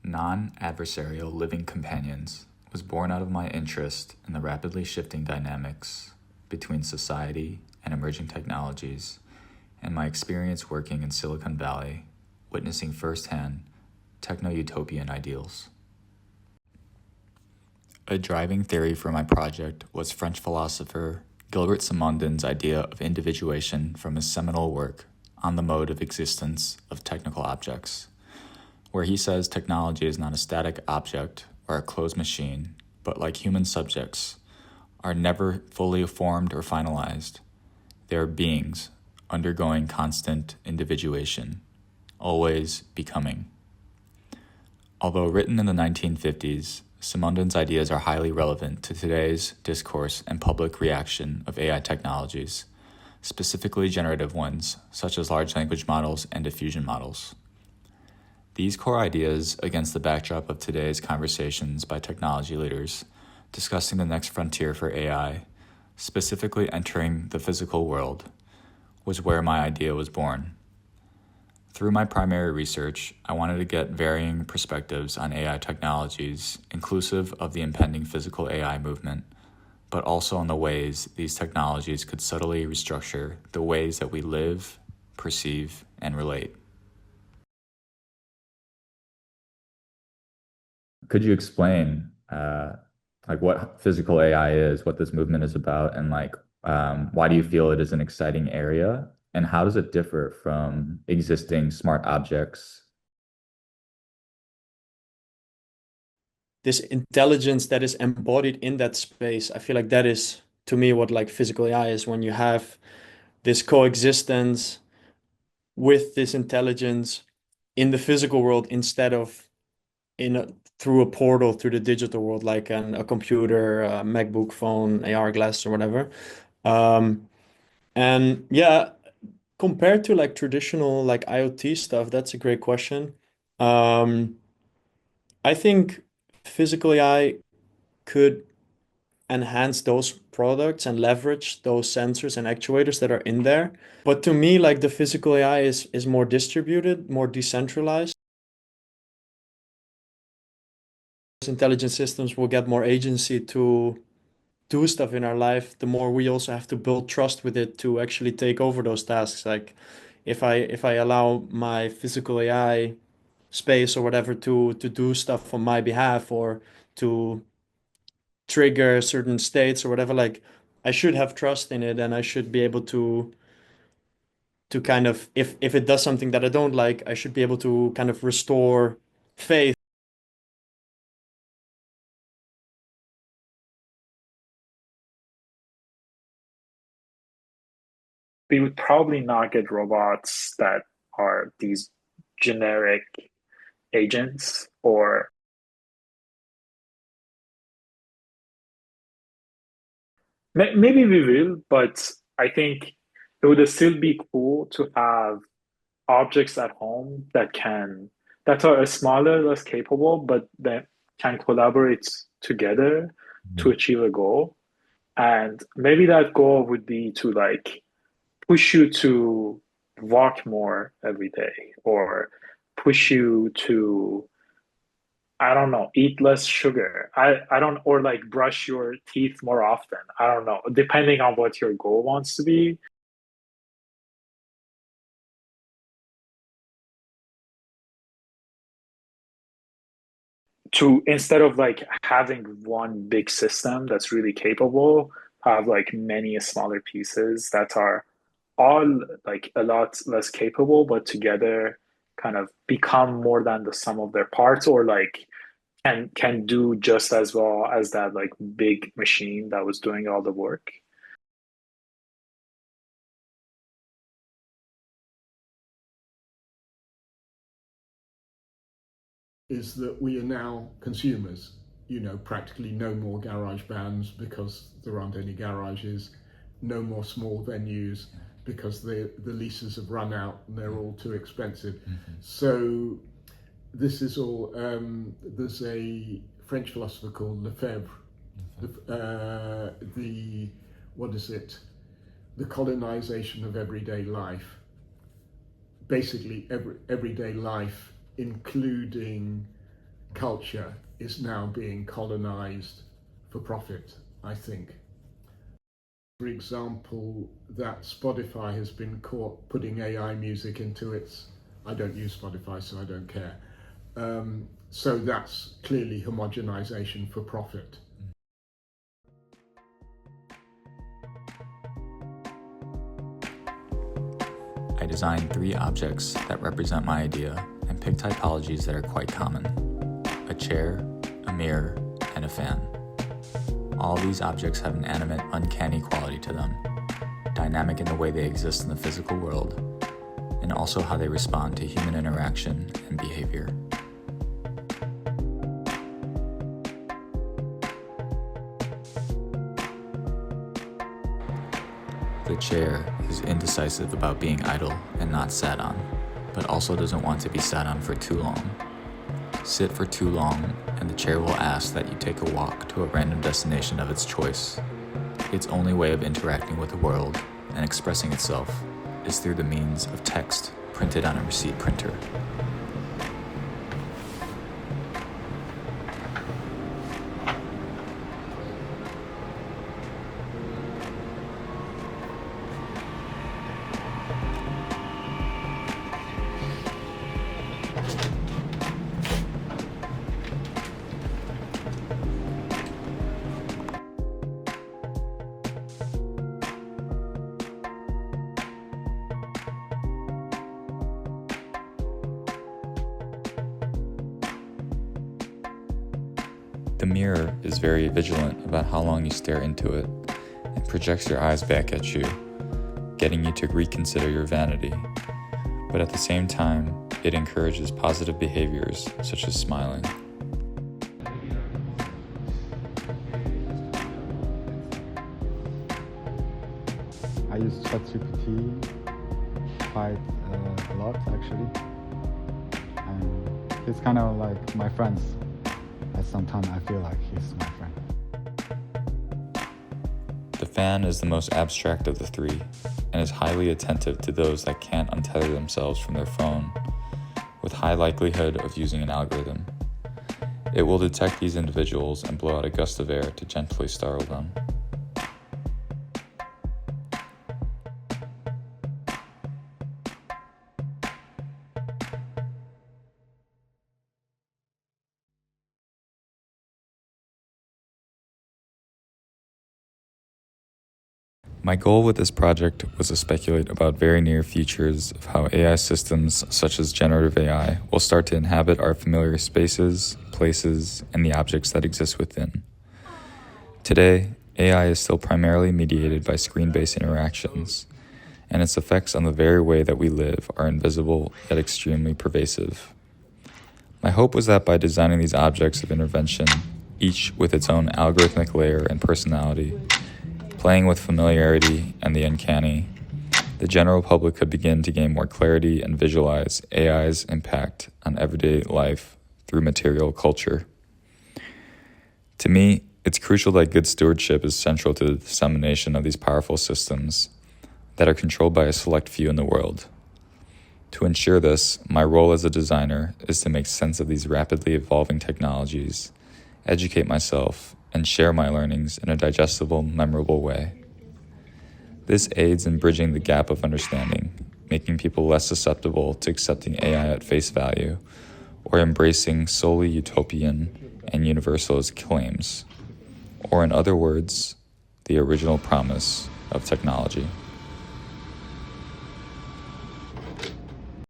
Non-adversarial living companions was born out of my interest in the rapidly shifting dynamics between society and emerging technologies, and my experience working in Silicon Valley, witnessing firsthand techno-utopian ideals. A driving theory for my project was French philosopher Gilbert Simondon's idea of individuation from his seminal work On the Mode of Existence of Technical Objects, where he says technology is not a static object or a closed machine, but like human subjects, are never fully formed or finalized. They are beings undergoing constant individuation, always becoming. Although written in the 1950s, Simondon's ideas are highly relevant to today's discourse and public reaction of AI technologies, specifically generative ones, such as large language models and diffusion models. These core ideas, against the backdrop of today's conversations by technology leaders discussing the next frontier for AI, specifically entering the physical world, was where my idea was born. Through my primary research, I wanted to get varying perspectives on AI technologies, inclusive of the impending physical AI movement, but also on the ways these technologies could subtly restructure the ways that we live, perceive, and relate. Could you explain what physical AI is, what this movement is about, and why do you feel it is an exciting area, and how does it differ from existing smart objects? This intelligence that is embodied in that space, I feel like that is, to me, what like physical AI is, when you have this coexistence with this intelligence in the physical world instead of through a portal through the digital world, like a computer, a MacBook, phone, AR glasses, or whatever. And yeah, compared to like traditional like IoT stuff, that's a great question. Um, I think physical AI could enhance those products and leverage those sensors and actuators that are in there. But to me, like the physical AI is more distributed, more decentralized. Intelligent systems will get more agency to do stuff in our life, the more we also have to build trust with it to actually take over those tasks. Like if I allow my physical AI space or whatever to do stuff on my behalf, or to trigger certain states or whatever, like I should have trust in it, and I should be able to kind of, if it does something that I don't like, I should be able to kind of restore faith. We would probably not get robots that are these generic agents, or maybe we will, but I think it would still be cool to have objects at home that are smaller, less capable, but that can collaborate together to achieve a goal. And maybe that goal would be to like push you to walk more every day, or push you to, I don't know, eat less sugar. I don't, or like brush your teeth more often. I don't know, depending on what your goal wants to be. To, instead of like having one big system that's really capable, have like many smaller pieces that are all like a lot less capable, but together kind of become more than the sum of their parts, or like can do just as well as that like big machine that was doing all the work. Is that we are now consumers. Practically no more garage bands because there aren't any garages, no more small venues because the leases have run out and they're all too expensive. Mm-hmm. So this is all, there's a French philosopher called Lefebvre, what is it? The colonization of everyday life. Basically, everyday life, including culture is now being colonized for profit, I think. For example, that Spotify has been caught putting AI music into its, I don't use Spotify, so I don't care. So that's clearly homogenization for profit. I designed 3 objects that represent my idea and picked typologies that are quite common: a chair, a mirror, and a fan. All these objects have an animate, uncanny quality to them, dynamic in the way they exist in the physical world, and also how they respond to human interaction and behavior. The chair is indecisive about being idle and not sat on, but also doesn't want to be sat on for too long. Sit for too long, and the chair will ask that you take a walk to a random destination of its choice. Its only way of interacting with the world and expressing itself is through the means of text printed on a receipt printer. The mirror is very vigilant about how long you stare into it and projects your eyes back at you, getting you to reconsider your vanity. But at the same time, it encourages positive behaviors such as smiling. I use ChatGPT quite a lot actually, and it's kind of like my friends. Sometimes I feel like he's my friend. The fan is the most abstract of the 3 and is highly attentive to those that can't untether themselves from their phone, with high likelihood of using an algorithm. It will detect these individuals and blow out a gust of air to gently startle them. My goal with this project was to speculate about very near futures of how AI systems such as generative AI will start to inhabit our familiar spaces, places, and the objects that exist within. Today, AI is still primarily mediated by screen-based interactions, and its effects on the very way that we live are invisible yet extremely pervasive. My hope was that by designing these objects of intervention, each with its own algorithmic layer and personality, playing with familiarity and the uncanny, the general public could begin to gain more clarity and visualize AI's impact on everyday life through material culture. To me, it's crucial that good stewardship is central to the dissemination of these powerful systems that are controlled by a select few in the world. To ensure this, my role as a designer is to make sense of these rapidly evolving technologies, educate myself, and share my learnings in a digestible, memorable way. This aids in bridging the gap of understanding, making people less susceptible to accepting AI at face value or embracing solely utopian and universalist claims, or in other words, the original promise of technology.